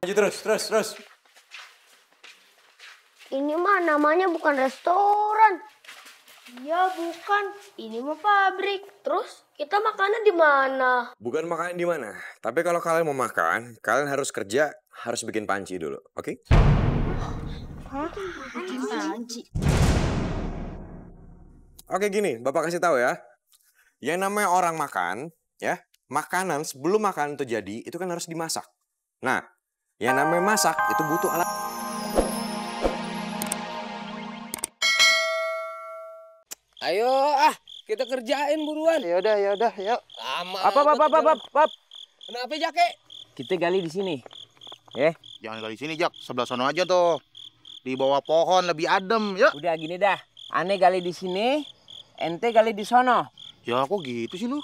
Maju terus. Ini mah namanya bukan restoran. Ya bukan, ini mah pabrik. Terus kita makannya di mana? Bukan makan di mana. Tapi kalau kalian mau makan, kalian harus kerja, harus bikin panci dulu, oke? Hah? Bikin panci? Oke gini, Bapak kasih tahu ya. Yang namanya orang makan, ya, makanan sebelum makanan itu jadi, itu kan harus dimasak. Nah, yang namanya masak itu butuh alat. Ayo kita kerjain buruan. Yaudah, yuk. Lama. Bab. Kenapa Jake? Kita gali di sini. Jangan gali sini, Jak. Sebelah sono aja tuh. Di bawah pohon lebih adem, yuk. Udah gini dah. Aneh gali di sini, ente gali di sono. Ya kok gitu sih lu?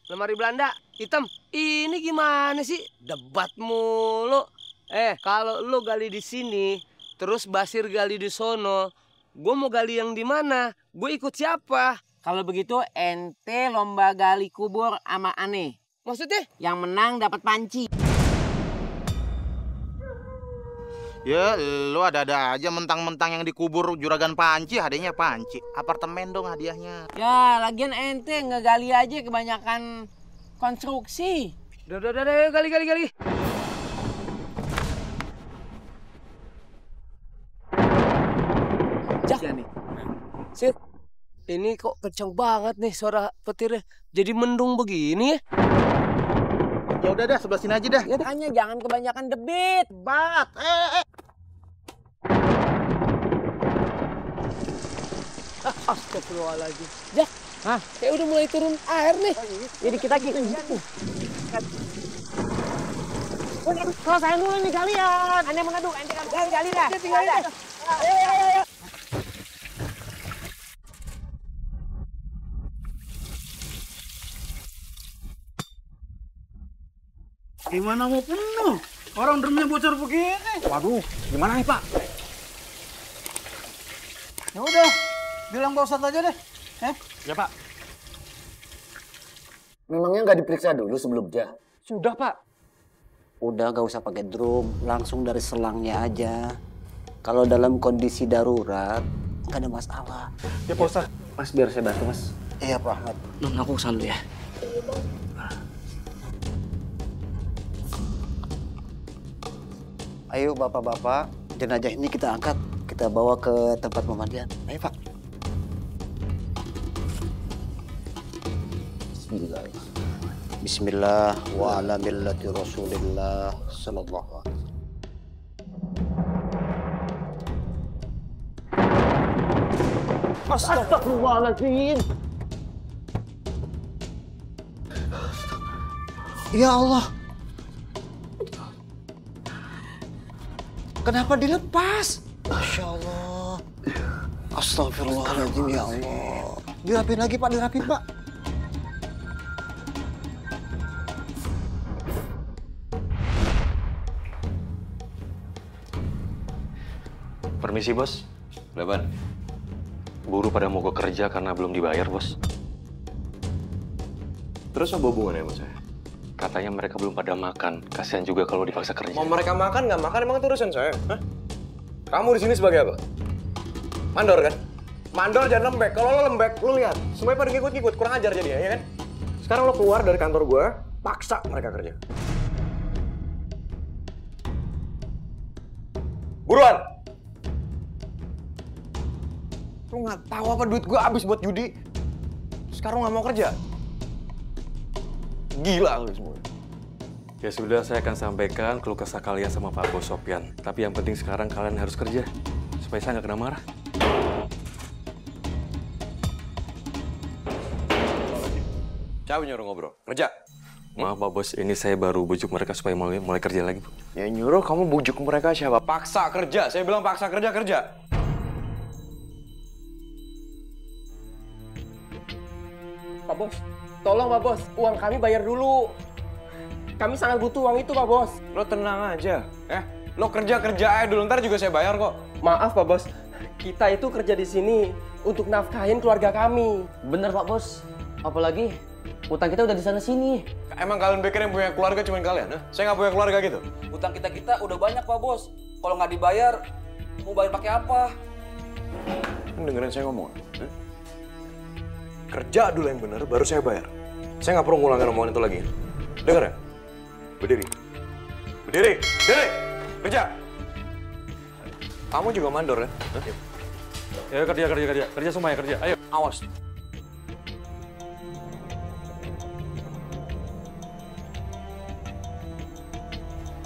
Lemari Belanda hitam. Ini gimana sih? Debat mulu. Kalau lu gali di sini, terus Basir gali di sono, gue mau gali yang di mana? Gue ikut siapa? Kalau begitu ente lomba gali kubur sama Aneh. Maksudnya? Yang menang dapat panci. Ya, lu ada-ada aja mentang-mentang yang dikubur juragan panci, hadiahnya panci. Apartemen dong hadiahnya. Ya, lagian ente ngegali aja kebanyakan konstruksi. Udah, gali. Jak, Sir, ini kok kenceng banget nih suara petirnya. Jadi mendung begini ya? Ya udah dah, sebelah sini aja dah. Ya hanya jangan kebanyakan debit. Bat, Astagfirullahaladzim. Jak, kayak udah mulai turun air nih. Jadi kita gitu. Selesai dulu nih kalian. Anda mengaduk, ente kan gali dah. Ayo. Gimana mau penuh? Orang drumnya bocor begini. Waduh, gimana nih Pak? Ya udah, bilang Pak Ustadz aja deh. Ya Pak. Memangnya nggak diperiksa dulu sebelumnya? Sudah Pak. Udah gak usah pakai drum, langsung dari selangnya aja. Kalau dalam kondisi darurat, nggak ada masalah. Ya Pak Ustadz. Mas biar saya bantu Mas. Iya Pak Ahmad. Non aku kesana dulu ya. Ayo bapak-bapak, jenazah ini kita angkat, kita bawa ke tempat pemandian. Ayo Pak. Bismillah wa ala millati Rasulillah sallallahu alaihi wasallam. Astagfirullahaladzim. Ya Allah. Kenapa dilepas? Masya Allah. Astagfirullahaladzim ya Allah. Dirapin lagi Pak, dirapin Pak. Permisi bos. Leban. Buruh pada mau ke kerja karena belum dibayar bos. Terus apa hubungannya sama saya? Katanya mereka belum pada makan. Kasihan juga kalau dipaksa kerja. Mau mereka makan nggak makan emang itu urusan saya? Hah? Kamu di sini sebagai apa? Mandor kan? Mandor jangan lembek. Kalau lo lembek, lo lihat. Semuanya pada ngikut-ngikut. Kurang ajar jadinya, ya kan? Sekarang lo keluar dari kantor gue, paksa mereka kerja. Buruan! Lo nggak tahu apa duit gue habis buat judi. Sekarang nggak mau kerja. Gila lo semua. Ya sudah, saya akan sampaikan keluh kesah kalian sama Pak Bos Sopyan. Tapi yang penting sekarang kalian harus kerja. Supaya saya nggak kena marah. Siapa nyuruh ngobrol? Kerja. Maaf Pak Bos, ini saya baru bujuk mereka supaya mulai kerja lagi. Ya nyuruh kamu bujuk mereka siapa? Paksa kerja. Saya bilang paksa kerja. Pak Bos, tolong Pak Bos, uang kami bayar dulu. Kami sangat butuh uang itu Pak Bos. Lo tenang aja, Lo kerja aja dulu, ntar juga saya bayar kok. Maaf Pak Bos, kita itu kerja di sini untuk nafkahin keluarga kami. Bener Pak Bos. Apalagi Utang kita udah di sana sini. Emang kalian pikir yang punya keluarga cuma kalian? Saya nggak punya keluarga gitu. Utang kita udah banyak Pak Bos. Kalau nggak dibayar, mau bayar pakai apa? Dengerin saya ngomong. Kerja dulu yang benar, baru saya bayar. Saya nggak perlu ngulangin omongan itu lagi. Dengar ya? Berdiri. Berdiri. Berdiri. Kerja. Kamu juga mandor ya? Ya kerja. Kerja semuanya kerja. Ayo. Awas.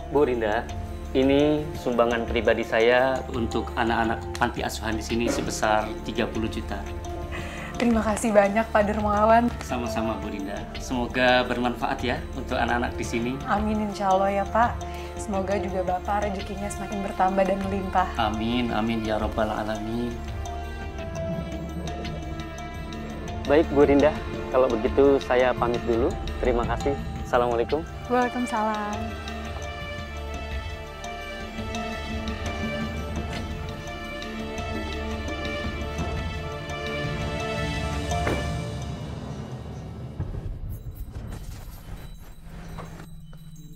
Bu Rinda, ini sumbangan pribadi saya untuk anak-anak panti asuhan di sini sebesar 30 juta. Terima kasih banyak Pak Dermawan. Sama-sama Bu Rinda. Semoga bermanfaat ya untuk anak-anak di sini. Amin insya Allah ya Pak. Semoga juga Bapak rezekinya semakin bertambah dan melimpah. Amin, amin ya Rabbal Alamin. Baik Bu Rinda, kalau begitu saya pamit dulu. Terima kasih. Assalamualaikum. Waalaikumsalam.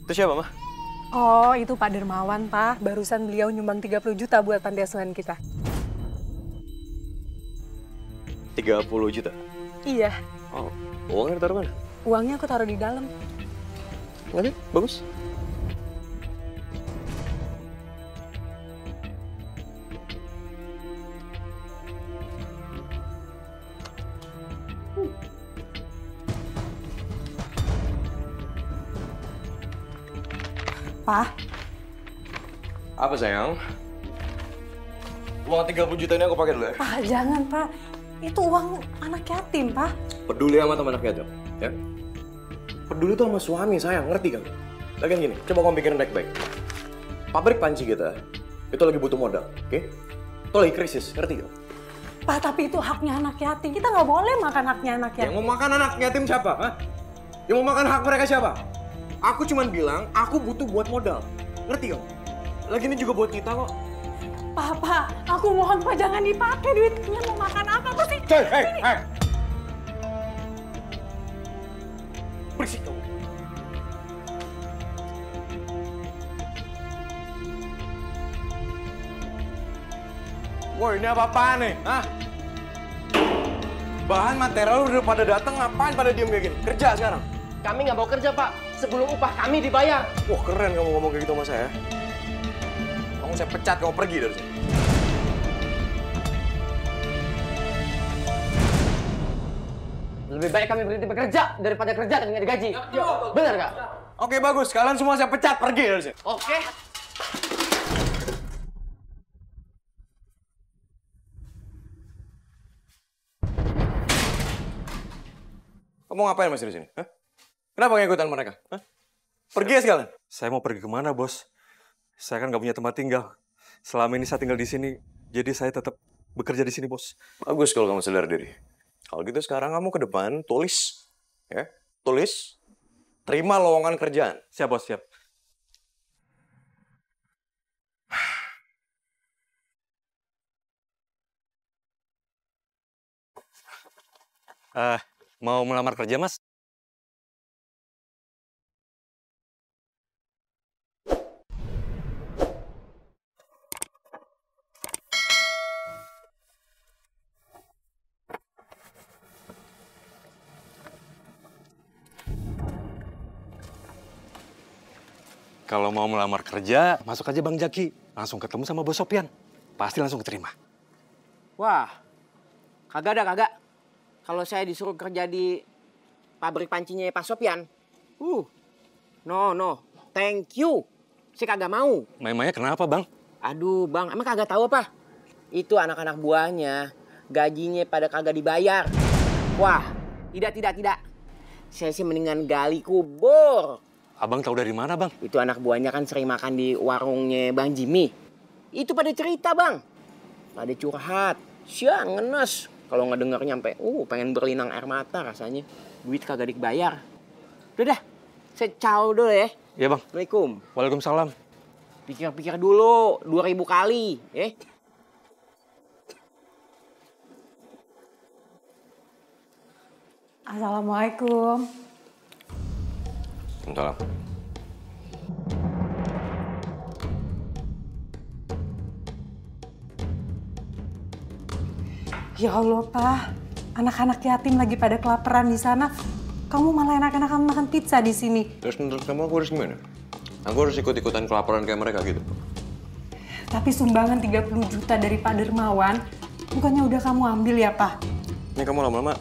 Itu siapa, Mah? Oh, itu Pak Dermawan, Pak. Barusan beliau nyumbang 30 juta buat panti asuhan kita. 30 juta? Iya. Oh, uangnya ditaruh mana? Uangnya aku taruh di dalam. Oke, bagus. Pak. Apa sayang? Uang 30 juta ini aku pakai dulu ya? Pak, jangan Pak. Itu uang anak yatim, Pak. Peduli sama teman anak yatim, ya? Peduli tuh sama suami sayang, ngerti kan? Lagian gini, coba kamu pikirin baik-baik. Pabrik panci kita, itu lagi butuh modal, oke? Itu lagi krisis, ngerti gak? Pak, tapi itu haknya anak yatim. Kita nggak boleh makan haknya anak yatim. Yang mau makan anak yatim siapa? Hah? Yang mau makan hak mereka siapa? Aku cuman bilang, aku butuh buat modal. Ngerti gak? Lagi ini juga buat kita kok. Pak, aku mohon Pak jangan dipakai duitnya mau makan apa sih? Hei! Berisik kamu. Woi, ini apa-apaan nih? Hah? Bahan material udah pada datang, ngapain pada diem kayak gini? Kerja sekarang. Kami nggak mau kerja, Pak. Sebelum upah kami dibayar. Wah, keren kamu ngomong kayak gitu sama saya. Kamu saya pecat, kamu pergi dari sini. Lebih baik kami berhenti bekerja daripada kerja dan nggak digaji. Benar nggak? Oke, bagus. Kalian semua saya pecat, pergi dari sini. Oke. Kamu ngapain masih di sini? Hah? Kenapa ngikutan mereka? Hah? Pergi ya sekalian. Saya mau pergi kemana, Bos? Saya kan nggak punya tempat tinggal. Selama ini saya tinggal di sini, jadi saya tetap bekerja di sini, Bos. Bagus kalau kamu sadar diri. Kalau gitu sekarang kamu ke depan, tulis. Ya, tulis. Terima lowongan kerjaan. Siap, Bos, siap. Mau melamar kerja, Mas? Kalau mau melamar kerja, masuk aja Bang Jaki. Langsung ketemu sama Bos Sopyan. Pasti langsung keterima. Wah, kagak. Kalau saya disuruh kerja di pabrik pancinya Pak Sopyan, no, thank you. Saya kagak mau. Memangnya kenapa, Bang? Aduh, Bang, emang kagak tahu apa? Itu anak-anak buahnya, gajinya pada kagak dibayar. Wah, tidak. Saya sih mendingan gali kubur. Abang tahu dari mana, Bang? Itu anak buahnya kan sering makan di warungnya Bang Jimmy. Itu pada cerita, Bang. Pada curhat. Siang, ngenes. Kalau ngedenger nyampe, pengen berlinang air mata rasanya. Duit kagak dibayar. Udah dah, saya ciao dulu ya. Iya, Bang. Assalamualaikum. Waalaikumsalam. Pikir-pikir dulu, 2000 kali. Assalamualaikum. Salam. Ya Allah, Pak. Anak-anak yatim lagi pada kelaparan di sana. Kamu malah enak-enakan makan pizza di sini. Terus menurut kamu aku harus gimana? Aku harus ikut-ikutan kelaparan kayak mereka gitu? Tapi sumbangan 30 juta dari Pak Dermawan, bukannya udah kamu ambil ya, Pak? Ini kamu lama-lama.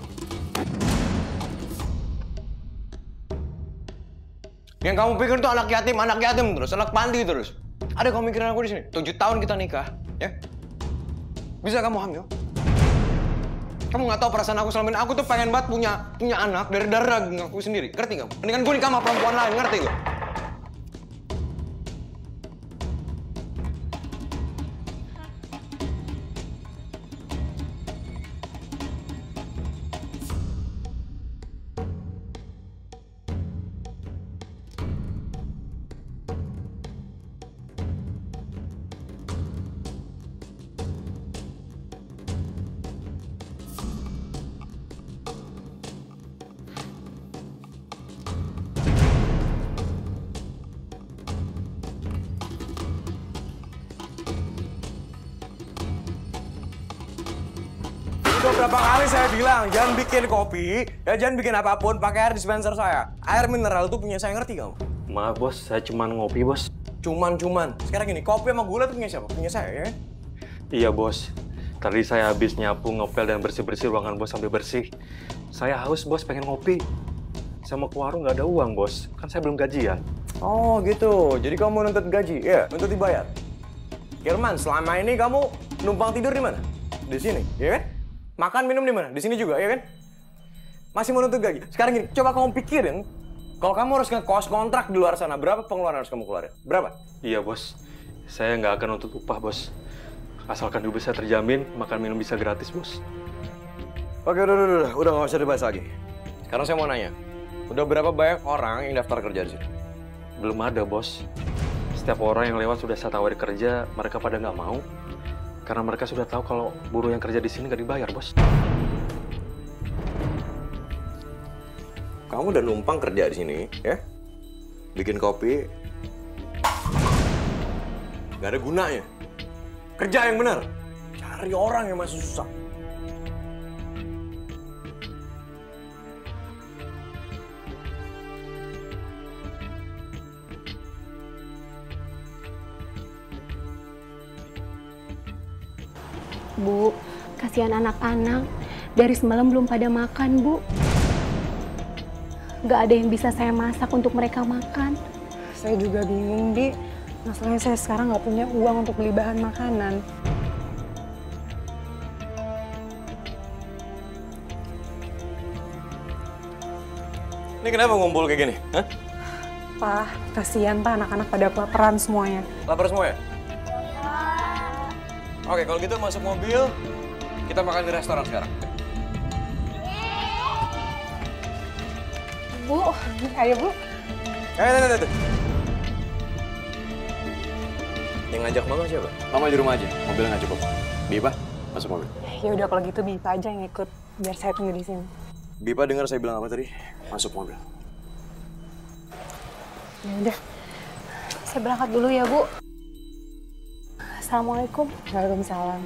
Yang kamu pikir tuh anak yatim terus, anak panti terus. Ada kamu mikirin aku di sini? 7 tahun kita nikah, ya? Bisa kamu hamil? Kamu nggak tahu perasaan aku selama ini. Aku tuh pengen banget punya anak dari darah aku sendiri. Ngerti kamu? Mendingan gue nikah sama perempuan lain, ngerti gak? Udah berapa kali saya bilang, jangan bikin kopi, ya jangan bikin apapun pakai air dispenser saya. Air mineral itu punya saya, ngerti kamu? Maaf bos, saya cuma ngopi bos. Cuman. Sekarang gini, kopi sama gula itu punya siapa? Punya saya, ya? Iya bos. Tadi saya habis nyapu, ngepel, dan bersih-bersih ruangan bos sampai bersih. Saya haus bos, pengen ngopi. Saya mau ke warung nggak ada uang bos, kan saya belum gajian. Oh gitu, jadi kamu mau nuntut gaji, ya? Nuntut dibayar. Kirman, selama ini kamu numpang tidur di mana? Di sini, ya kan? Makan minum di mana? Di sini juga, ya kan? Masih mau nuntut gaji. Sekarang gini, coba kamu pikirin, kalau kamu harus ngekos kontrak di luar sana, berapa pengeluaran harus kamu keluarin? Berapa? Iya bos, saya nggak akan nuntut upah bos. Asalkan hidup saya terjamin, makan minum bisa gratis bos. Oke, udah nggak usah dibahas lagi. Sekarang saya mau nanya, udah berapa banyak orang yang daftar kerja di sini? Belum ada bos. Setiap orang yang lewat sudah saya tawari kerja, mereka pada nggak mau. Karena mereka sudah tahu kalau buruh yang kerja di sini nggak dibayar, bos. Kamu udah numpang kerja di sini, ya? Bikin kopi. Nggak ada gunanya. Kerja yang benar. Cari orang yang masih susah. Bu, kasihan anak-anak. Dari semalam belum pada makan, Bu. Gak ada yang bisa saya masak untuk mereka makan. Saya juga bingung, Di. Masalahnya saya sekarang nggak punya uang untuk beli bahan makanan. Ini kenapa ngumpul kayak gini? Hah? Pak, kasihan Pak, anak-anak pada kelaparan semuanya. Lapar semua ya? Oke, kalau gitu masuk mobil, kita makan di restoran sekarang. Bu, ayo Bu. Tuh. Yang ngajak mama siapa? Mama di rumah aja, mobilnya nggak cukup. Bipa, masuk mobil. Ya udah kalau gitu Bipa aja yang ikut, biar saya tunggu di sini. Bipa dengar saya bilang apa tadi? Masuk mobil. Ya udah. Saya berangkat dulu ya, Bu. Assalamualaikum. Waalaikumsalam.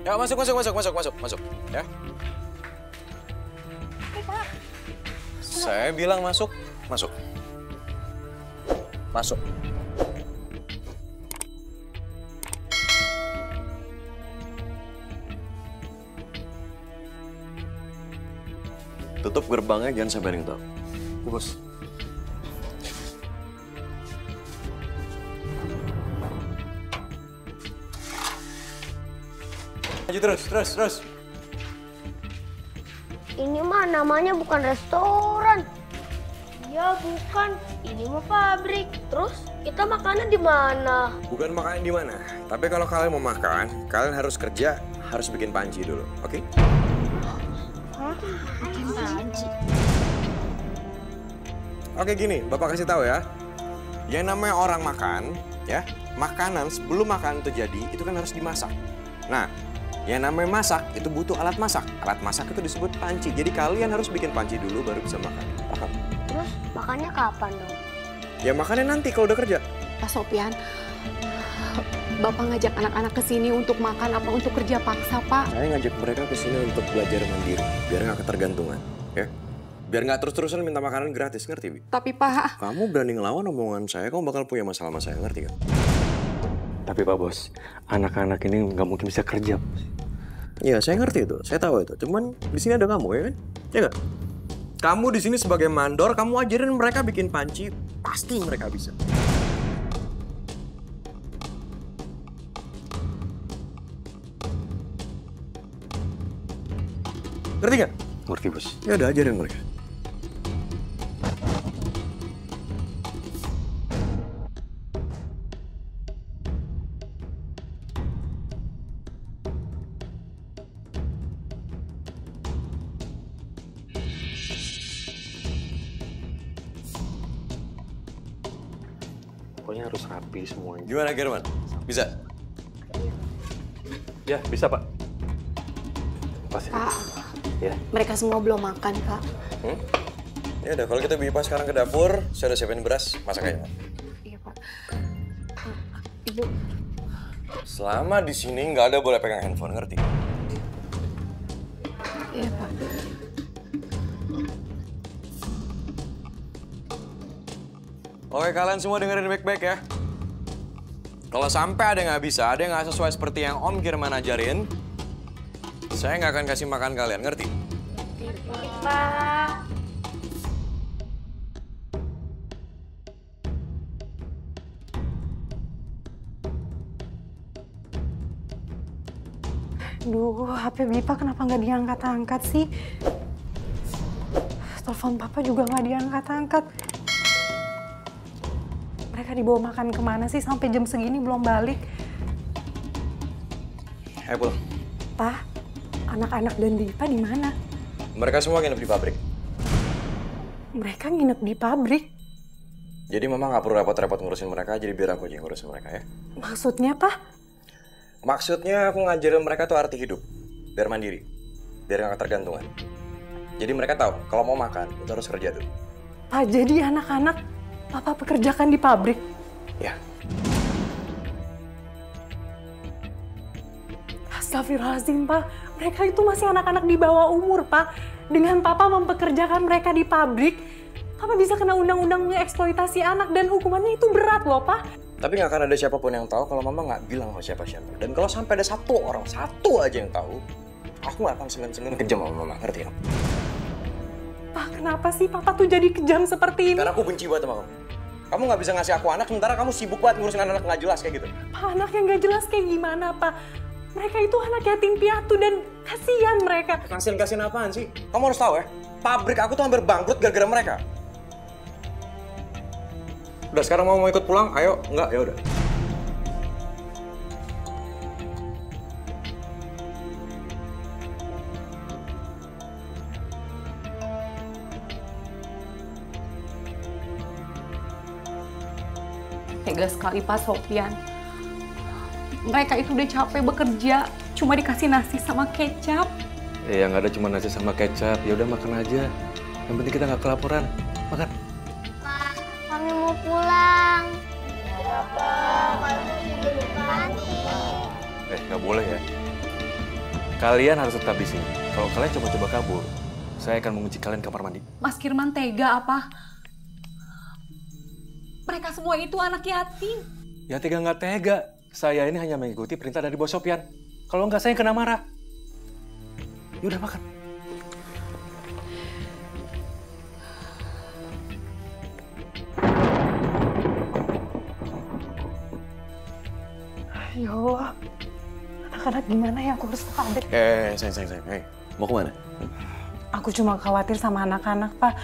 Ya, masuk. Ya. Saya bilang masuk. Masuk. Tutup gerbangnya, jangan sampai ada yang tahu. Bos. Maju terus. Ini mah namanya bukan restoran. Ya bukan, ini mah pabrik. Terus kita makannya di mana? Bukan makan di mana. Tapi kalau kalian mau makan, kalian harus kerja, harus bikin panci dulu, oke? Bikin panci. Oke gini, Bapak kasih tahu ya. Yang namanya orang makan, ya, makanan sebelum makanan itu jadi, itu kan harus dimasak. Nah, yang namanya masak, itu butuh alat masak. Alat masak itu disebut panci. Jadi kalian harus bikin panci dulu, baru bisa makan. Paham? Terus makannya kapan dong? Ya makannya nanti kalau udah kerja. Pak Sopyan, Bapak ngajak anak-anak ke sini untuk makan apa untuk kerja paksa, Pak? Saya ngajak mereka ke sini untuk belajar mandiri, biar nggak ketergantungan, ya. Biar nggak terus-terusan minta makanan gratis, ngerti, Bi? Tapi, Pak... Kamu berani ngelawan omongan saya, kamu bakal punya masalah sama saya, ngerti kan? Tapi Pak Bos, anak-anak ini nggak mungkin bisa kerja. Iya, saya ngerti itu, saya tahu itu. Cuman di sini ada kamu, ya kan? Ya nggak? Kamu di sini sebagai mandor, kamu ajarin mereka bikin panci, pasti mereka bisa. Ngerti nggak? Ngerti, Bos. Ya udah, ajarin mereka. Pokoknya harus rapi semuanya. Gimana, German? Bisa? Ya, bisa, Pak. Pasti. Pak, ya. Mereka semua belum makan, Pak. Ya udah, kalau kita Bipa sekarang ke dapur, saya udah siapin beras, masak aja. Iya, Pak. Ibu. Selama di sini nggak ada boleh pegang handphone, ngerti? Iya, Pak. Oke, kalian semua dengerin baik-baik ya. Kalau sampai ada yang nggak bisa, ada yang nggak sesuai seperti yang Om Kirman ajarin, saya nggak akan kasih makan kalian, ngerti? Pak. Duh, HP Bipa kenapa nggak diangkat-angkat sih? Telepon Papa juga nggak diangkat-angkat. Mereka dibawa makan kemana sih sampai jam segini belum balik? Ayo pulang. Pak, anak-anak dan Bipa di mana? Mereka semua nginep di pabrik. Mereka nginep di pabrik? Jadi Mama nggak perlu repot-repot ngurusin mereka, jadi biar aku aja yang ngurusin mereka ya. Maksudnya, Pak? Maksudnya aku ngajarin mereka tuh arti hidup. Biar mandiri. Biar nggak ketergantungan. Jadi mereka tahu kalau mau makan, itu harus kerja dulu. Pak, jadi anak-anak Papa pekerjakan di pabrik? Ya. Astagfirullahaladzim, Pak. Mereka itu masih anak-anak di bawah umur, Pak. Dengan Papa mempekerjakan mereka di pabrik, Papa bisa kena undang-undang eksploitasi anak dan hukumannya itu berat loh, Pak. Tapi nggak akan ada siapapun yang tahu kalau Mama nggak bilang sama siapa-siapa. Dan kalau sampai ada satu orang, satu aja yang tahu, aku nggak akan segan-segan kejam sama Mama, ngerti ya? Pak, kenapa sih Papa tuh jadi kejam seperti ini? Karena aku benci banget sama kamu. Kamu nggak bisa ngasih aku anak, sementara kamu sibuk banget ngurusin anak nggak jelas kayak gitu. Pak, anak yang nggak jelas kayak gimana, Pak? Mereka itu anak yatim piatu dan kasihan mereka. Kasihan apaan sih? Kamu harus tahu ya, pabrik aku tuh hampir bangkrut gara-gara mereka. Udah, sekarang mau ikut pulang? Ayo. Enggak? Ya udah. Tega sekali Pak Sopyan. Mereka itu udah capek bekerja, cuma dikasih nasi sama kecap. Ya nggak ada cuma nasi sama kecap. Ya udah makan aja. Yang penting kita nggak kelaparan. Makan. Kami mau pulang. Ya, Pak. Mandi. Nggak boleh ya. Kalian harus tetap di sini. Kalau kalian coba-coba kabur, saya akan mengunci kalian kamar mandi. Mas Kirman tega apa? Mereka semua itu anak yatim. Ya tega nggak tega. Saya ini hanya mengikuti perintah dari Bos Sopyan. Kalau nggak saya kena marah. Yaudah makan. Ya Allah, anak-anak gimana ya aku harus ke pabrik? Sayang. Mau kemana? Aku cuma khawatir sama anak-anak, Pak.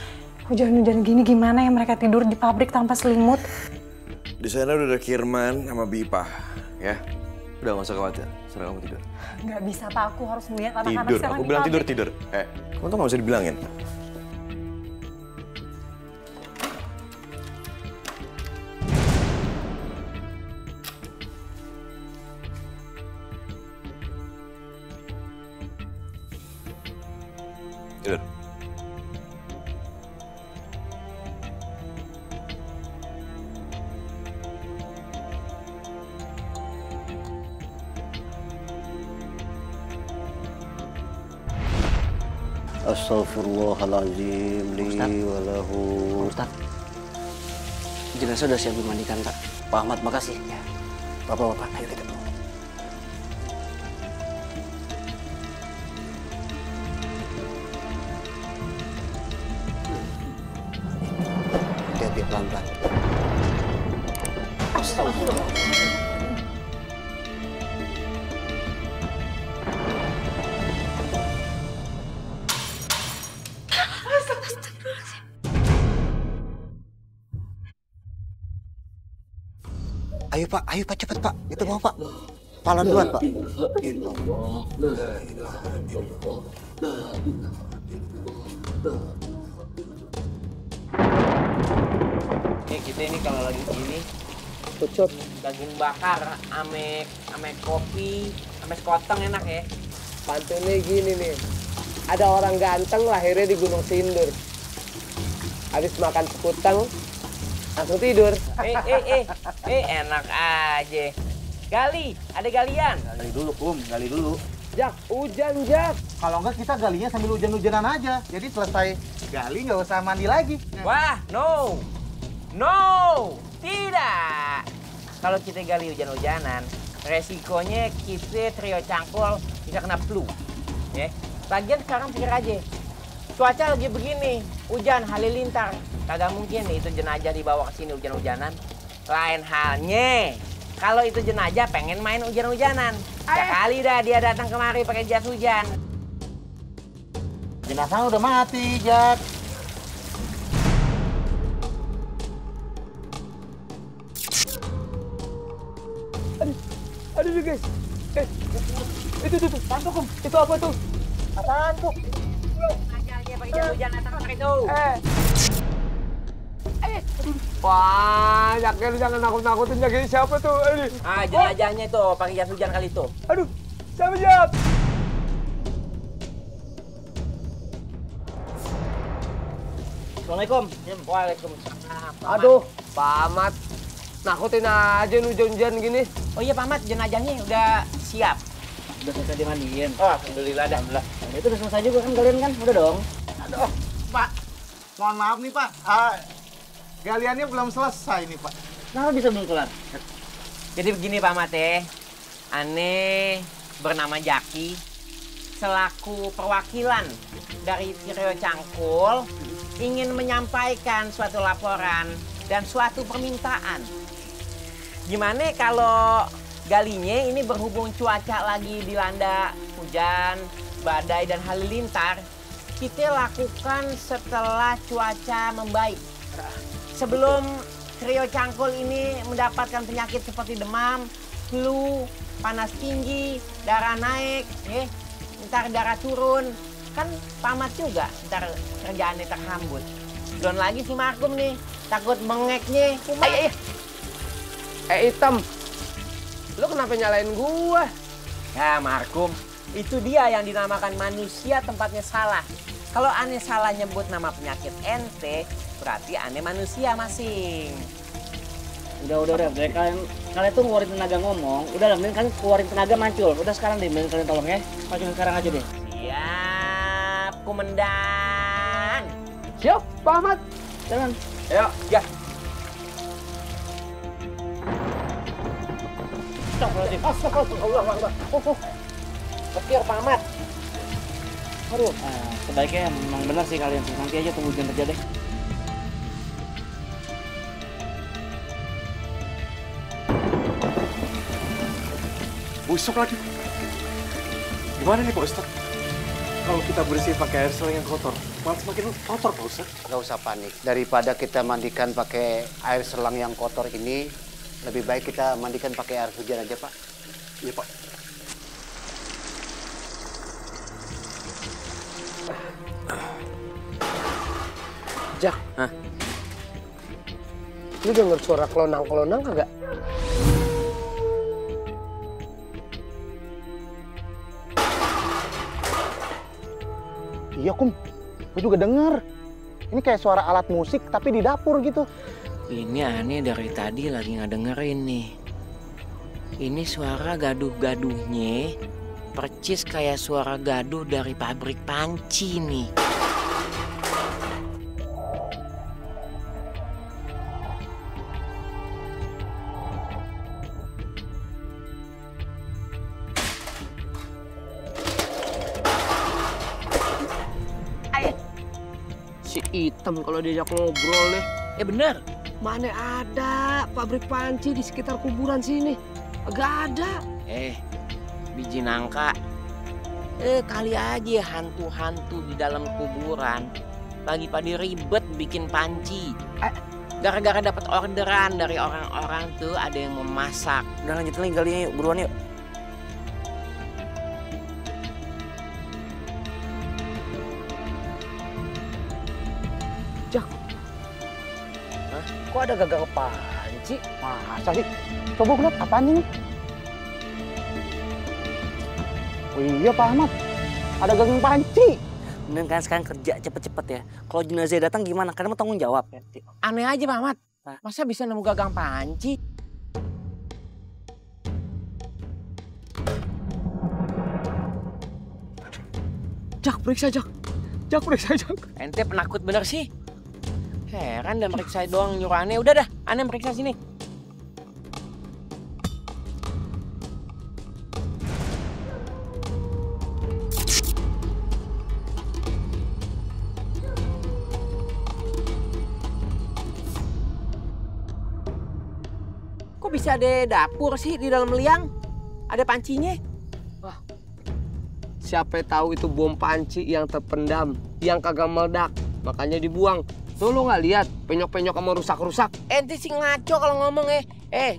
Hujan-hujan gini gimana ya mereka tidur di pabrik tanpa selimut? Di sana udah ada Kirman sama Bipa, ya. Udah nggak usah khawatir, serah kamu tidur. Nggak bisa, Pak. Aku harus melihat anak-anak Tidur, sekarang aku di bilang pabrik. tidur. Kamu tuh nggak usah dibilangin. Tidur. Astaghfirullahaladzim li walahu. Ustaz, jenazah sudah siap dimandikan, Pak. Pak Ahmad, makasih. Ya. Bapak-bapak, ayo kita pulang. Hati-hati, pelan-pelan. Astagfirullah. Ayo Pak, cepet Pak. Itu mau Pak. Palan duluan Pak. Kita ini kalau lagi gini, pucuk daging bakar, ame kopi, ame sekoteng enak ya. Pantunnya gini nih, ada orang ganteng lahirnya di Gunung Sindur. Habis makan sekutang, langsung tidur. Enak aja. Gali, ada galian. Gali dulu, gali dulu. Jak, hujan Jak. Kalau enggak kita galinya sambil hujan-hujanan aja. Jadi selesai gali nggak usah mandi lagi. Wah, no, tidak. Kalau kita gali hujan-hujanan, resikonya kita trio cangkul bisa kena flu. Ya, lagian sekarang pikir aja. Cuaca lagi begini, hujan halilintar. Kagak mungkin nih itu jenazah dibawa ke sini hujan-hujanan. Lain halnya, kalau itu jenazah pengen main hujan-hujanan. Sekali dah dia datang kemari pakai jas hujan. Jenazah udah mati, Jak. Aduh guys. Itu tantuk Om. Itu apa tuh? Apaan tuh? Jenazahnya pakai jas hujan datang kemari tuh. Wah, Jaknya lu jangan nakut-nakutin Jak. Ini siapa tuh? Ah, jenazahnya tuh pakai jas hujan kali itu. Aduh, siapa Jak? Assalamualaikum. Waalaikumsalam. Aduh, Pak Ahmad. Nakutin aja hujan-hujan gini. Oh iya Pak Ahmad, jenazahnya udah siap. Udah selesai dimandiin. Oh, alhamdulillah dah. Nah, itu udah selesai juga kan kalian kan? Udah dong. Aduh, Pak. Mohon maaf nih, Pak. Galiannya belum selesai nih, Pak. Kenapa bisa belum kelar? Jadi begini Pak Ahmad ya. Aneh bernama Jaki. Selaku perwakilan dari Trio Cangkul ingin menyampaikan suatu laporan dan suatu permintaan. Gimana kalau galinya ini berhubung cuaca lagi dilanda hujan, badai, dan halilintar, kita lakukan setelah cuaca membaik. Sebelum Trio Cangkul ini mendapatkan penyakit seperti demam, flu, panas tinggi, darah naik, ntar darah turun. Kan pamat juga, ntar kerjaannya terhambur. Belum lagi si Markum nih, takut bengeknya. Hitam, lu kenapa nyalain gua? Ya Markum, itu dia yang dinamakan manusia tempatnya salah. Kalau aneh salah nyebut nama penyakit ente, berarti aneh manusia masing. Udah, kalian tuh ngeluarin tenaga ngomong. Udah lah, mending kalian keluarin tenaga mancul. Udah sekarang deh, mending kalian tolong ya. Manculin sekarang aja deh. Siap, Komandan. Siap, Pak Ahmad. Jalan. Ayo, ya. Astagfirullah. Petir, Pak Ahmad. Aduh, sebaiknya memang benar sih kalian. Nanti aja tunggu hujan reda deh. Busuk lagi. Gimana nih Pak Ustaz? Kalau kita bersih pakai air selang yang kotor, malah semakin kotor Pak Ustaz. Gak usah panik. Daripada kita mandikan pakai air selang yang kotor ini, lebih baik kita mandikan pakai air hujan aja Pak. Iya Pak. Jak, lu denger suara kelonang-kelonang kagak? Iya, Kum. Gue juga denger. Ini kayak suara alat musik tapi di dapur gitu. Ini aneh dari tadi lagi ngedengerin nih. Ini suara gaduh-gaduhnya percis kayak suara gaduh dari pabrik panci nih. Si Item kalau diajak ngobrol nih. Bener. Mana ada pabrik panci di sekitar kuburan sini? Gak ada. Biji nangka. Kali aja hantu-hantu di dalam kuburan lagi pada ribet bikin panci. Gara-gara dapat orderan dari orang-orang tuh ada yang memasak. Udah lanjutin lagi kalinya yuk, buruan yuk. Jak. Kok ada gagang panci? Masa sih? Coba gue liat apaan ini? Oh iya Pak Ahmad, ada gagang panci. Mending kan sekarang kerja cepet-cepet ya. Kalau jenazah datang gimana? Kalian mau tanggung jawab ya? Aneh aja Pak Ahmad. Masa bisa nemu gagang panci? Jak, periksa Jak. Jak, periksa Jak. Ente penakut bener sih. Heran dan meriksa doang nyuruh aneh. Udah dah, aneh meriksa sini. Kok bisa ada dapur sih di dalam liang? Ada pancinya? Wah, siapa tahu itu bom panci yang terpendam, yang kagak meledak, makanya dibuang. Tuh lu nggak lihat penyok-penyok sama rusak-rusak? Ente sih ngaco kalau ngomong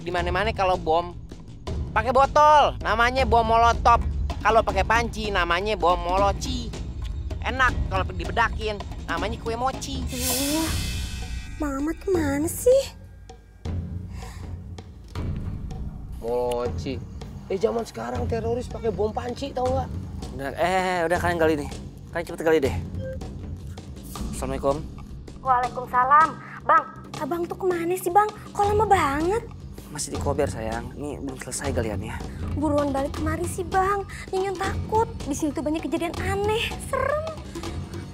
di mana-mana kalau bom pakai botol, namanya bom molotov. Kalau pakai panci namanya bom moloci. Enak kalau dibedakin, namanya kue mochi. Mama kemana sih? Mochi. Zaman sekarang teroris pakai bom panci tau nggak? Udah kalian gali nih. Kalian cepet gali deh. Assalamualaikum. Waalaikumsalam. Bang, abang tuh kemana sih bang? Kok lama banget? Masih di kober sayang. Ini belum selesai galiannya. Buruan balik kemari sih bang. Nyun takut. Di sini tuh banyak kejadian aneh, serem.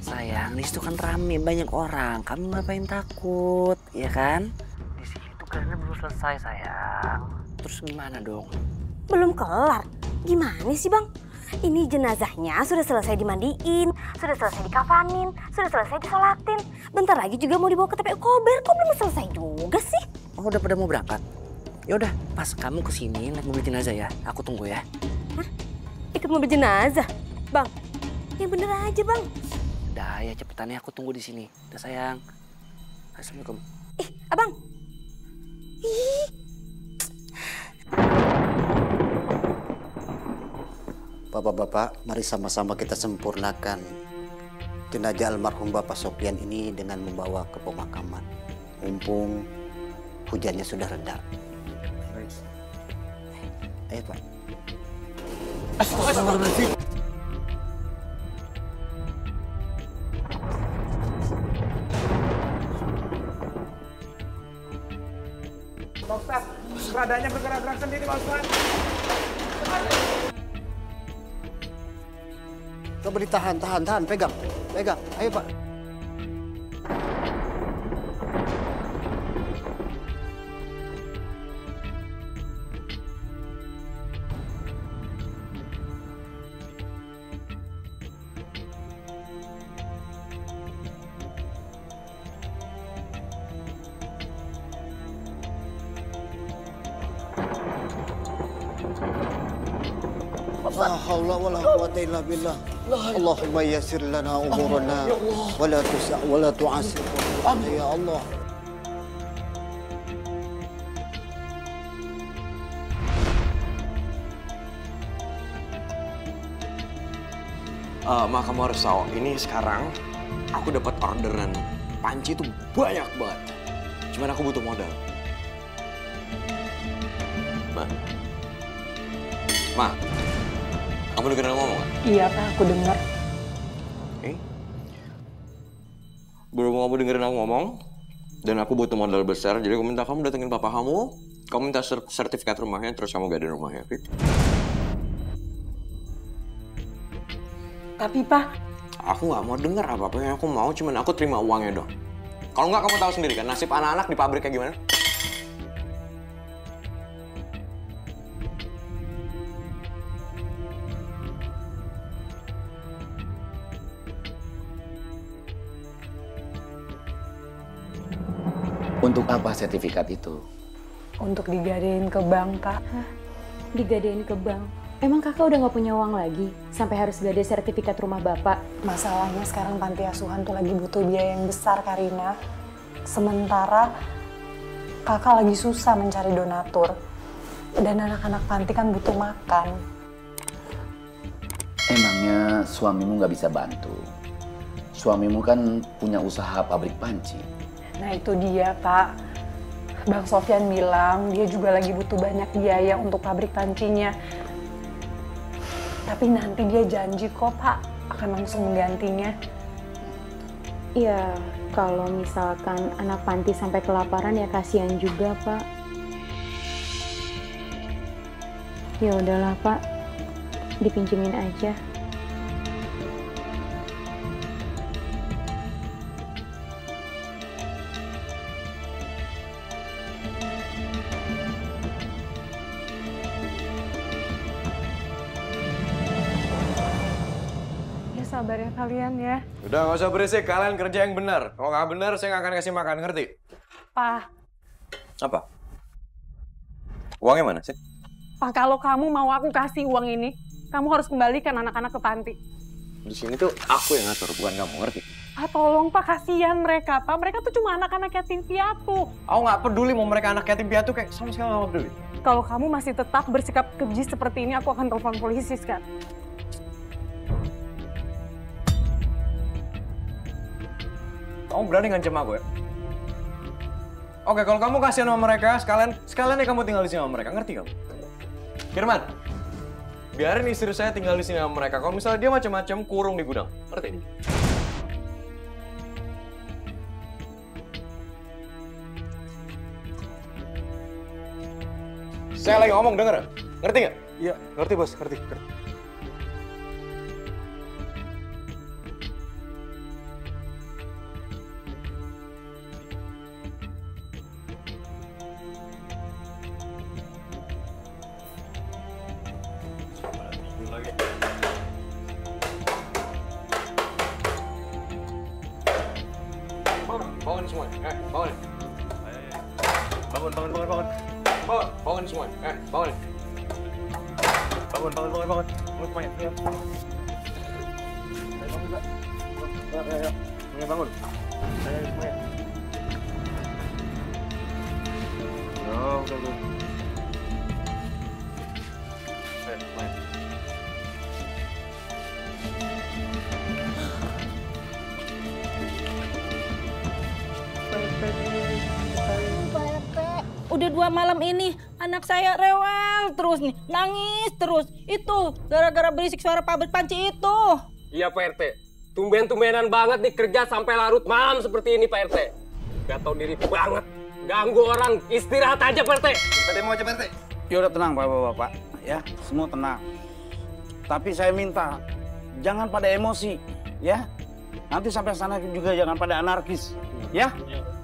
Sayang, di situ kan rame banyak orang. Kamu ngapain takut, ya kan? Di sini tuh galiannya belum selesai sayang. Terus gimana dong? Belum kelar. Gimana sih bang? Ini jenazahnya sudah selesai dimandiin, sudah selesai dikafanin, sudah selesai disolatin. Bentar lagi juga mau dibawa ke TPU Kober. Kok belum selesai juga sih? Oh, udah pada mau berangkat? Ya udah, pas kamu kesini naik mobil jenazah ya. Aku tunggu ya. Hah? Ikut mobil jenazah? Bang, yang bener aja bang. Udah ya cepetan ya, aku tunggu di sini. Udah sayang. Assalamualaikum. Abang. Ih. Bapak-bapak, mari sama-sama kita sempurnakan jenazah almarhum Bapak Sopian ini dengan membawa ke pemakaman. Mumpung hujannya sudah reda. Ayo Pak. Astagfirullahaladzim. Pak Ustadz, keadaannya bergerak-gerak sendiri Pak Ustadz. Coba ditahan, tahan, pegang. Ayo Pak. La haula wala quwwata illa billah. Allahumma yassir lana umurana wala tusa' wala tu'assir. Ya Allah. Ma, kamu harus tahu, ini sekarang aku dapat orderan panci itu banyak banget. Cuman aku butuh modal. Ma, kamu dengerin ngomong? Iya Pak, aku dengar. Berhubung kamu dengerin aku ngomong, dan aku butuh modal besar, jadi aku minta kamu datengin papa kamu minta sertifikat rumahnya, terus kamu gadein rumahnya, oke? Tapi Pak, Aku nggak mau denger apa-apa yang aku mau, cuman aku terima uangnya dong. Kalau nggak, kamu tahu sendiri kan, nasib anak-anak di pabrik kayak gimana? Untuk apa sertifikat itu? untuk digadein ke bank, Kak. Digadein ke bank? Emang kakak udah nggak punya uang lagi sampai harus gade sertifikat rumah bapak? Masalahnya sekarang panti asuhan tuh lagi butuh biaya yang besar, Karina. Sementara kakak lagi susah mencari donatur. Dan anak-anak panti kan butuh makan. Emangnya suamimu nggak bisa bantu? Suamimu kan punya usaha pabrik panci. Nah itu dia, Pak. Bang Sofyan bilang dia juga lagi butuh banyak biaya untuk pabrik pancinya. Tapi nanti dia janji kok, Pak, akan langsung menggantinya. Ya, kalau misalkan anak panti sampai kelaparan ya kasihan juga, Pak. Ya udahlah, Pak. Dipinjemin aja. Sabar ya kalian ya. Udah nggak usah berisik, kalian kerja yang benar. Kalau nggak benar, saya nggak akan kasih makan, ngerti? Pak. Apa? Uangnya mana sih? Pak, kalau kamu mau aku kasih uang ini, kamu harus kembalikan anak-anak ke panti. Di sini tuh aku yang ngatur, bukan kamu, ngerti? Ah, tolong Pak, kasihan mereka, Pak. Mereka tuh cuma anak-anak yatim piatu. Aku nggak peduli mau mereka anak yatim piatu, kayak sama sekali nggak peduli. Kalau kamu masih tetap bersikap keji seperti ini, aku akan telepon polisi sekarang. Kamu berani ngancam aku ya? Oke, kalau kamu kasihan sama mereka, sekalian ya kamu tinggal di sini sama mereka, ngerti kamu? Firman, biarin istri saya tinggal di sini sama mereka. Kalau misalnya dia macam-macam, kurung di gudang, ngerti? Saya lagi ngomong, denger? Ngerti nggak? Iya, ngerti bos, ngerti. Bangun semua, bangun. Bangun. Bangun semua, bangun. Bangun semuanya. Ayo. Ayo, bangun. Ayo semuanya. Udah. Ayo, semuanya. Udah 2 malam ini anak saya rewel terus nih, nangis terus. Itu gara-gara berisik suara pabrik panci itu. Iya Pak RT, tumben-tumbenan banget nih kerja sampai larut malam seperti ini Pak RT. Gak tau diri banget, ganggu orang, istirahat aja Pak RT. Kita mau aja Pak RT. Ya udah tenang Bapak-bapak, ya semua tenang. Tapi saya minta jangan pada emosi, ya. Nanti sampai sana juga jangan pada anarkis, ya.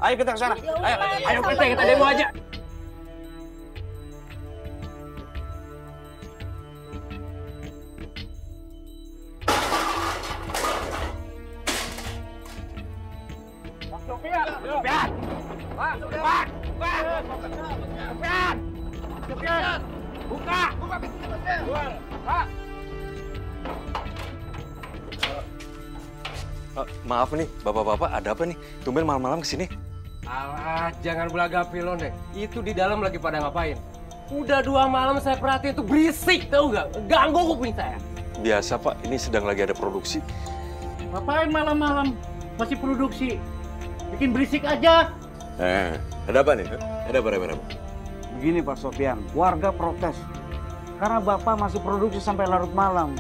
Ayo kita ke sana. Ayo Pak RT, kita demo aja. Sofyan, buka. Pak. Maaf nih, bapak-bapak ada apa nih? Tumben malam-malam kesini. Alah, jangan belagapi lo deh. Itu di dalam lagi pada ngapain? Udah 2 malam saya perhatiin tuh berisik, tau nggak? Ganggu kuping saya. Biasa Pak, ini sedang lagi ada produksi. Ngapain malam-malam masih produksi? Bikin berisik aja. Ada apa nih? Ada apa? Begini Pak Sofyan, warga protes karena Bapak masih produksi sampai larut malam.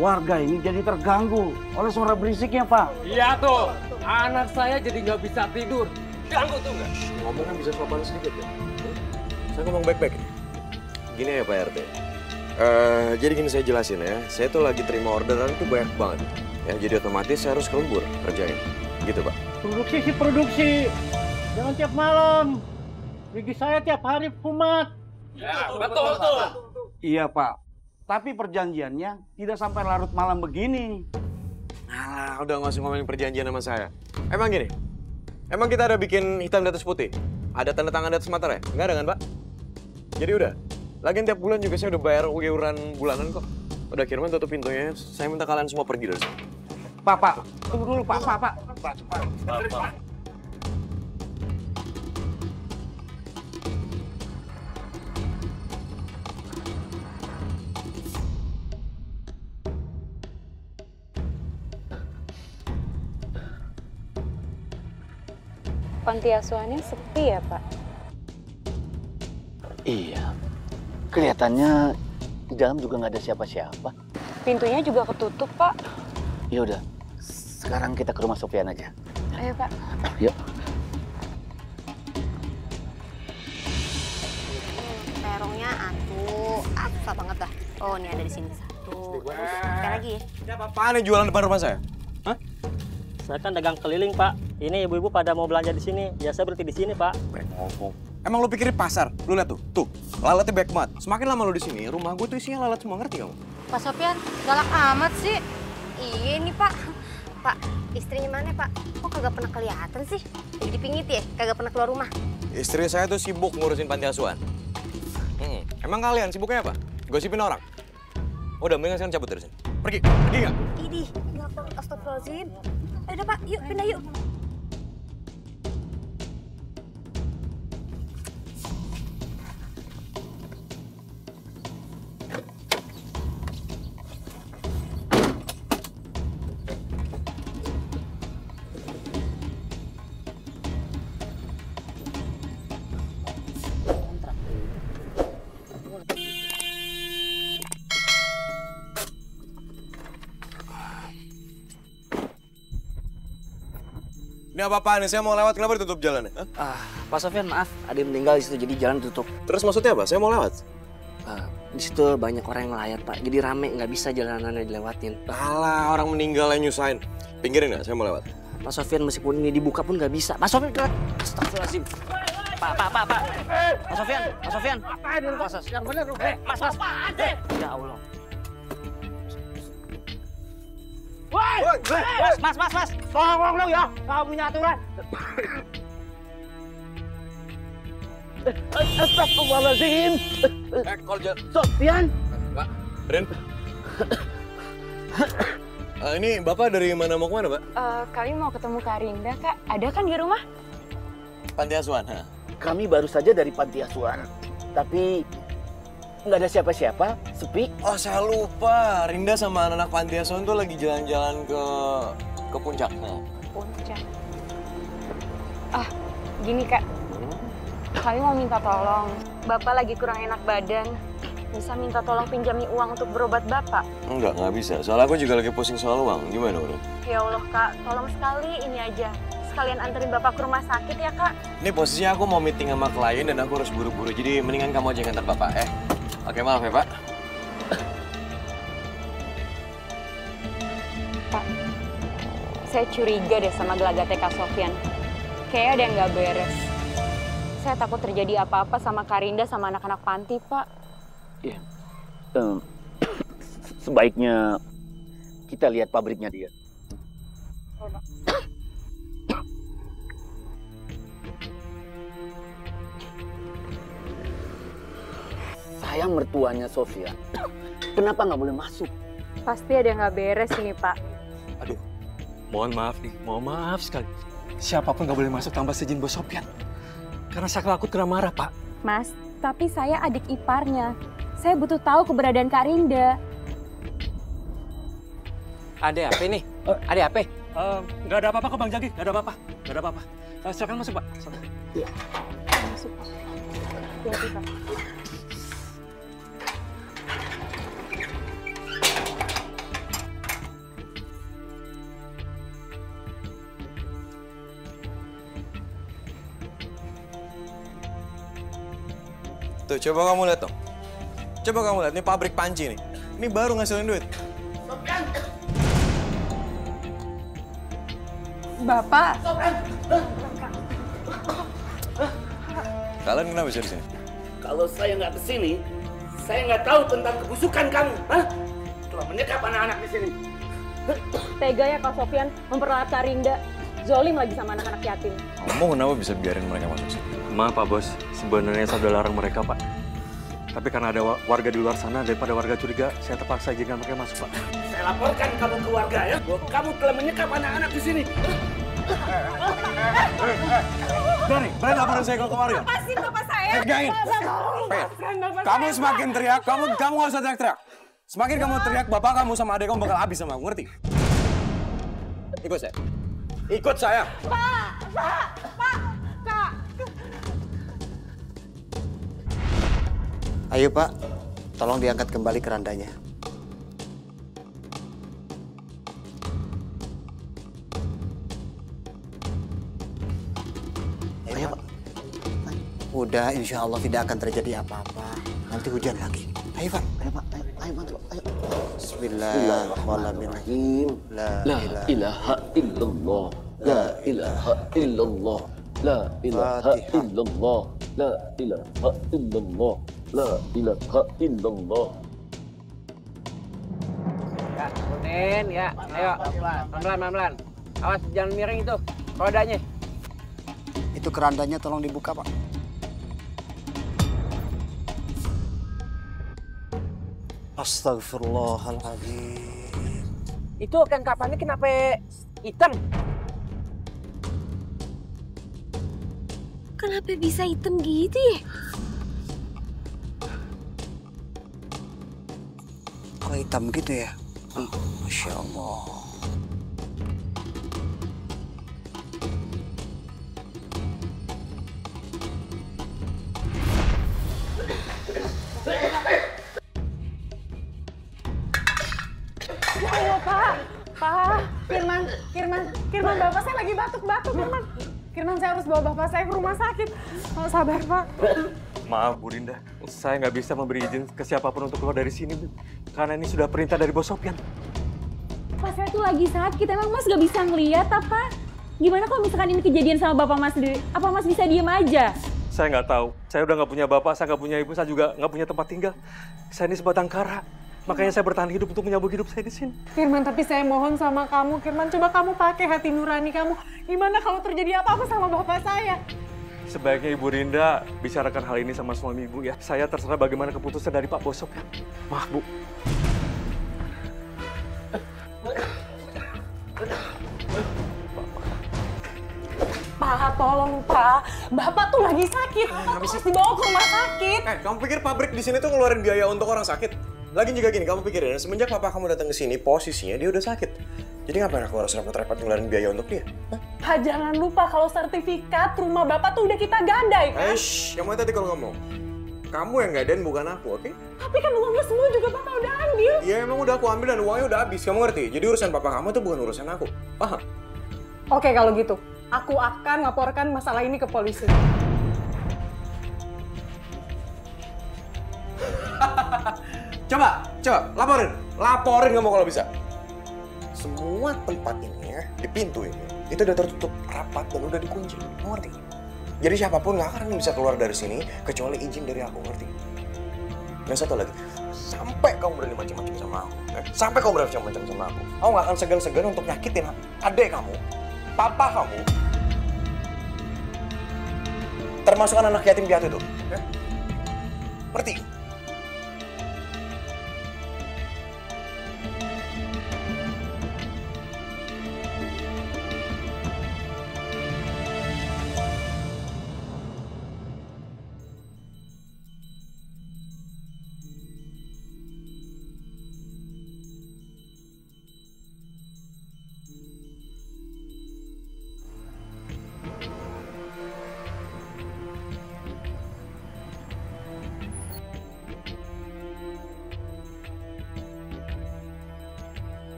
warga ini jadi terganggu oleh suara berisiknya, Pak. Iya tuh, anak saya jadi nggak bisa tidur. Ganggu tuh nggak? Ngomongnya bisa sopan sedikit ya. Saya ngomong baik-baik. Gini ya Pak RT. Jadi gini saya jelasin ya. Saya tuh lagi terima orderan tuh banyak banget. Ya, jadi otomatis saya harus kelembur kerjain. Gitu Pak. Produksi sih produksi. Jangan tiap malam. Gigi saya tiap hari kumat. Ya, betul tuh. Iya, Pak. Tapi perjanjiannya tidak sampai larut malam begini. Alah, udah nggak usah ngomongin perjanjian sama saya. Emang gini, emang kita ada bikin hitam di atas putih? Ada tanda tangan di atas materai? Nggak ada kan, Pak? Jadi udah, lagian tiap bulan juga saya udah bayar iuran bulanan kok. Udah Kirman tutup pintunya, saya minta kalian semua pergi dari sini. Pak, tunggu dulu, Pak. Panti asuhannya sepi ya, Pak? Iya, kelihatannya di dalam juga nggak ada siapa-siapa. Pintunya juga ketutup, Pak. Ya udah, sekarang kita ke rumah Sofian aja. Ayo, Pak. Yuk. Terongnya susah banget dah. Oh, ini ada di sini satu. Terus, sekali lagi ya. Ini apa-apaan nih jualan depan rumah saya? Hah? Saya kan dagang keliling, Pak. Ini ibu-ibu pada mau belanja di sini. Ya saya berhenti di sini, Pak. Ngomong. Emang lu pikir di pasar? Lu lihat tuh, lalatnya banyak banget. Semakin lama lu di sini, rumah gue tuh isinya lalat semua, ngerti kamu? Pak Sofyan, galak amat sih. Iya nih Pak. Pak, istrinya mana Pak? Kok kagak pernah kelihatan sih? Jadi dipingit ya? Kagak pernah keluar rumah? Istri saya tuh sibuk ngurusin panti asuhan. Emang kalian sibuknya apa? Gosipin orang? Udah, mendingan sekarang cabut dari sini. Pergi nggak? Idih, ngapa? Astagfirullahaladzim. Udah Pak, yuk pindah yuk. Ini apa-apaan nih? Saya mau lewat, kenapa ditutup jalannya? Pak Sofyan, maaf, ada yang meninggal di situ, jadi jalan tutup. Terus maksudnya apa? Saya mau lewat. Di situ banyak orang yang ngelayat, Pak. Jadi rame, nggak bisa jalanannya dilewatin. Alah, orang meninggal yang nyusahin. Pinggirin nggak? Saya mau lewat. Pak Sofyan, meskipun ini dibuka pun nggak bisa. Pak Sofyan, astagfirullahaladzim. Pak. Pak Sofyan. Mas. Ya Allah. Mas. Tolong ya, kamu punya aturan. Astagfirullahaladzim. Sofyan. Pak, Ren. Ini Bapak dari mana mau kemana, Pak? Kami mau ketemu Karinda, Kak. Ada kan di rumah? Panti asuhan, Kami baru saja dari panti asuhan, tapi nggak ada siapa-siapa, sepi. Oh, saya lupa. Rinda sama anak-anak panti asuhan tuh lagi jalan-jalan ke puncak. Puncak. Gini Kak. Kami mau minta tolong. Bapak lagi kurang enak badan. Bisa minta tolong pinjami uang untuk berobat Bapak? Nggak bisa. Soalnya aku juga lagi pusing soal uang. Gimana udah? Ya Allah Kak, tolong sekali ini aja. Sekalian anterin Bapak ke rumah sakit ya Kak. Ini posisinya aku mau meeting sama klien dan aku harus buru-buru. Jadi mendingan kamu aja yang antar Bapak, Oke, maaf ya, Pak. Pak, saya curiga deh sama gelagatnya Kak Sofyan. Kayaknya ada yang nggak beres. Saya takut terjadi apa-apa sama Karinda sama anak-anak panti, Pak. Iya. Sebaiknya kita lihat pabriknya dia. Saya mertuanya Sofia. Kenapa nggak boleh masuk? Pasti ada yang nggak beres ini, Pak. Aduh, mohon maaf nih, mohon maaf sekali. Siapapun nggak boleh masuk tanpa izin Bos Sofyan. Karena saya takut kena marah, Pak. Mas, tapi saya adik iparnya. Saya butuh tahu keberadaan Kak Rinda. Ada apa nih? Ada apa? Nggak ada apa-apa kok Bang Jagi, nggak ada apa-apa. Nggak ada apa-apa. Silakan masuk, Pak. Iya. Masuk, Pak. Hati-hati, Pak. Tuh, coba kamu lihat dong. Coba kamu lihat, ini pabrik panci nih. Ini baru ngasilin duit. Bapak. Kalian kenapa bisa di sini? Kalau saya nggak kesini, saya nggak tahu tentang kebusukan kamu. Hah? Telah menyekap anak-anak di sini. Tega ya Kak Sofyan memperlahat Karinda. Zolim lagi sama anak-anak yatim. Kamu kenapa bisa biarin mereka masuk sini? Maaf Pak Bos, sebenarnya saya udah larang mereka Pak. Tapi karena ada warga di luar sana, daripada warga curiga, saya terpaksa izinkan mereka masuk Pak. Saya laporkan kamu ke warga ya, bahwa kamu telah menyekap anak-anak di sini. Berani laporan saya ke warga? Lepasin bapak saya. Pegain. Kamu semakin teriak, kamu nggak usah teriak-teriak. Semakin kamu teriak, bapak kamu sama adik kamu bakal habis sama aku, ngerti? Ikut saya. Ikut saya. Kak. Ayo Pak, tolong diangkat kembali kerandanya. Ayo Pak. Udah, insya Allah tidak akan terjadi apa-apa. Nanti hujan lagi. Ayo Pak. Ayo Pak. Ayo bantu. Ayo. Bismillahirrahmanirrahim. La ilaha illallah. La ilaha illallah. La ilaha illallah. La ilaha illallah. La ilaha illallah. Ya, Kunin, ya. Ayo, pelan-pelan. Awas, jangan miring itu rodanya. Itu kerandanya tolong dibuka Pak. Astagfirullahaladzim. Itu kan kapannya kenapa hitam? Kenapa bisa hitam gitu ya? Kok hitam gitu ya? Masya Allah. Ayo Pak. Firman, bapak saya lagi batuk-batuk Firman, saya harus bawa bapak saya ke rumah sakit. Oh, sabar Pak. Maaf Bu Rinda, saya nggak bisa memberi izin ke siapapun untuk keluar dari sini, Bu. Karena ini sudah perintah dari Bos Sofyan. Pas saya tuh lagi sakit, emang Mas gak bisa ngeliat apa? Gimana kalau misalkan ini kejadian sama Bapak Mas sendiri? Apa Mas bisa diem aja? Saya nggak tahu. Saya udah nggak punya bapak, saya nggak punya ibu, saya juga nggak punya tempat tinggal. Saya ini sebatang kara. Makanya saya bertahan hidup untuk menyambung hidup saya di sini. Firman, tapi saya mohon sama kamu, Firman, coba kamu pakai hati nurani kamu. Gimana kalau terjadi apa-apa sama bapak saya? Sebaiknya Ibu Rinda bicarakan hal ini sama suami Ibu ya. Saya terserah bagaimana keputusan dari Pak Bos Sofyan. Maaf Bu. Pak, tolong Pak. Bapak tuh lagi sakit. Bapak harus dibawa ke rumah sakit. Kamu pikir pabrik di sini tuh ngeluarin biaya untuk orang sakit? Lagi juga gini, kamu pikirin, semenjak papa kamu datang ke sini, posisinya dia udah sakit. Jadi ngapain aku harus repot-repot ngeluarin biaya untuk dia? Pak, jangan lupa kalau sertifikat rumah Bapak tuh udah kita gadai, kan? Kamu tadi kalau ngomong. Kamu yang gadain, bukan aku, oke? Tapi kan uangnya semua juga Bapak udah ambil. Iya, emang udah aku ambil dan uangnya udah habis, kamu ngerti? Jadi urusan papa kamu tuh bukan urusan aku, paham? Oke, kalau gitu, aku akan laporkan masalah ini ke polisi. Coba, laporin kamu kalau bisa. Semua tempat ini ya, di pintu ini, itu udah tertutup rapat dan udah dikunci, ngerti? Jadi siapapun nggak akan bisa keluar dari sini kecuali izin dari aku, ngerti? Dan satu lagi, sampai kamu berani macam-macam sama aku, sampai kamu berani macam-macam sama aku nggak akan segan-segan untuk nyakitin adik kamu, papa kamu, termasuk anak yatim piatu itu, ya? Ngerti?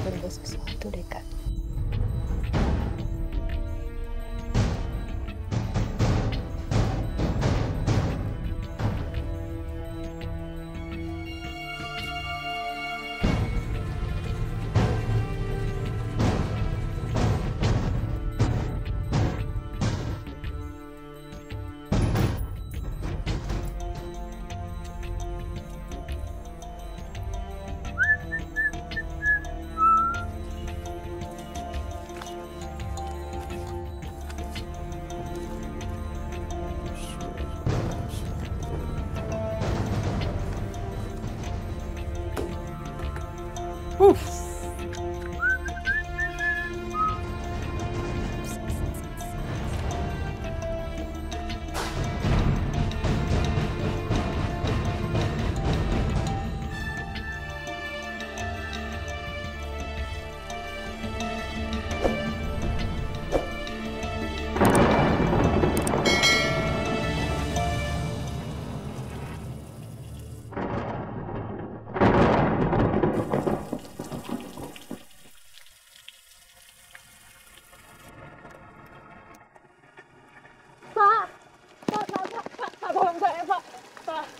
curiga sesuatu deh, Kak.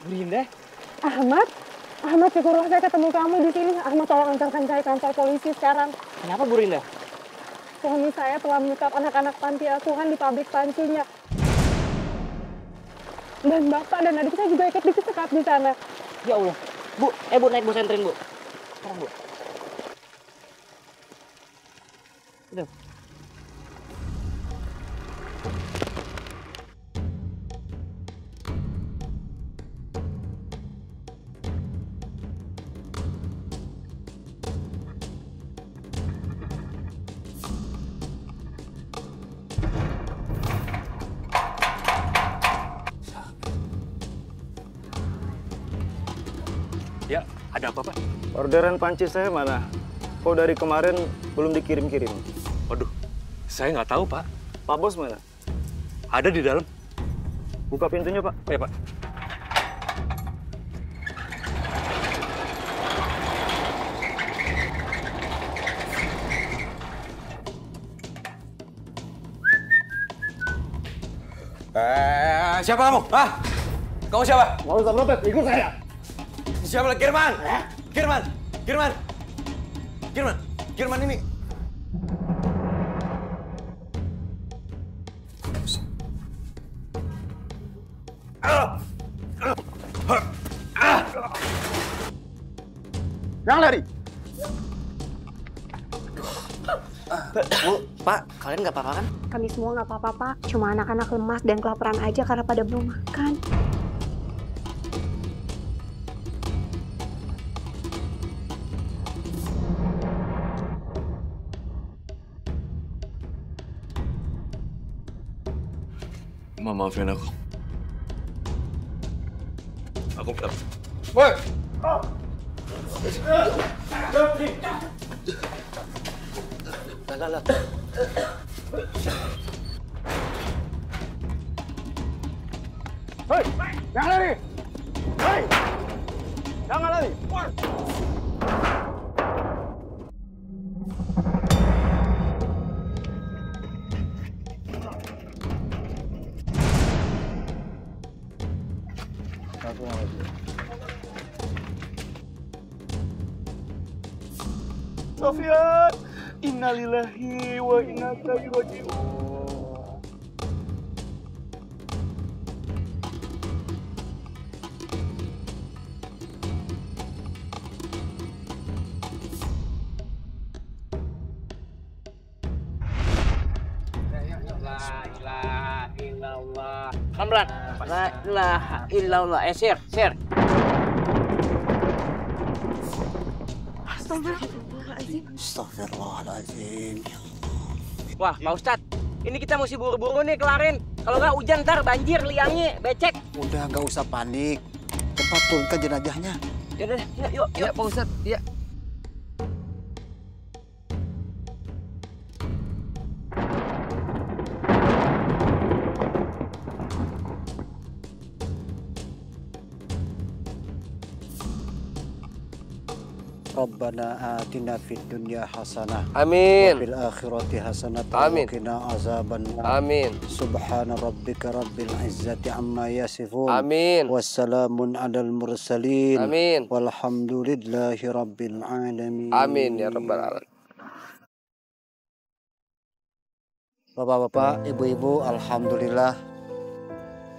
Burinda? Ahmad, syukurlah saya ketemu kamu di sini. Ahmad, tolong antarkan saya ke kantor polisi sekarang. Kenapa Burinda? Suami saya telah menyekap anak-anak panti asuhan di pabrik pancinya. Dan bapak dan adik saya juga ikut disekap di sana. Ya Allah. Bu, naik bus entrin, Bu. Sekarang, Bu. Udah. Ya, ada apa, Pak? Orderan panci saya mana? Kok dari kemarin belum dikirim-kirim? Waduh, saya nggak tahu, Pak. Pak Bos mana? Ada di dalam. Buka pintunya, Pak. Ya, Pak. Siapa kamu? Hah? Kamu siapa? Mau sama Pep, ikut saya. Siapa? Kirman ini. Jangan lari. Bu, Pak, kalian nggak apa-apa kan? Kami semua nggak apa-apa, Pak. Cuma anak-anak lemas dan kelaparan aja karena pada belum makan. Maafin aku. Aku benar. Woi! Lah. Hei, jangan lari. Hei, jangan lari. Sofian, innalillahi wa inna ilaihi raji'un. Pelan-pelan. La ilaha illallah. Share. Astagfirullahaladzim. Wah, Pak Ustadz, ini kita mesti buru-buru nih kelarin. Kalau nggak hujan ntar banjir, liangnya, becek. Udah, nggak usah panik. Cepat turunkan jenazahnya. Yaudah, yuk. Ya, Pak Ustadz, ya. Rabbana atina fid dunya hasanah. Amin. Wa fil akhirati hasanah. Amin. Wa qina azabannar. Amin. Subhana rabbika rabbil izzati amma yasifun. Amin. Wassalamun alal mursalin. Amin. Walhamdulillahi rabbil alamin. Amin ya rabbal alamin. Bapak-bapak, ibu-ibu, alhamdulillah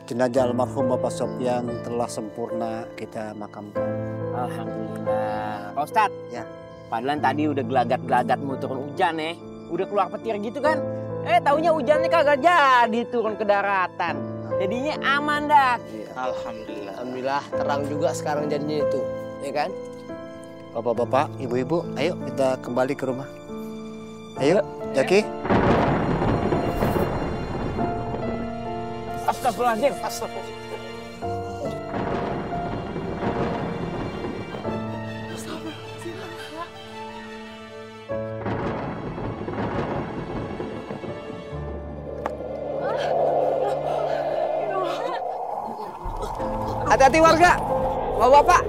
jenazah almarhum Bapak Sofyan telah sempurna kita makamkan. Alhamdulillah. Pak Ustadz, ya. Padahal tadi udah gelagat-gelagat mau turun hujan ya. Udah keluar petir gitu kan. Taunya hujannya kagak jadi turun ke daratan. Jadinya aman dah. Alhamdulillah. Alhamdulillah terang juga sekarang jadinya itu, ya kan? Bapak-bapak, ibu-ibu, ayo kita kembali ke rumah. Ayo, Jaki. Astagfirullahaladzim. Hati-hati warga, bapak-bapak.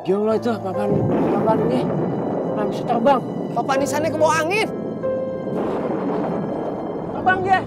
Ya Allah itu papan ini nggak bisa terbang. Papan nisannya ke bawah angin. Terbang dia.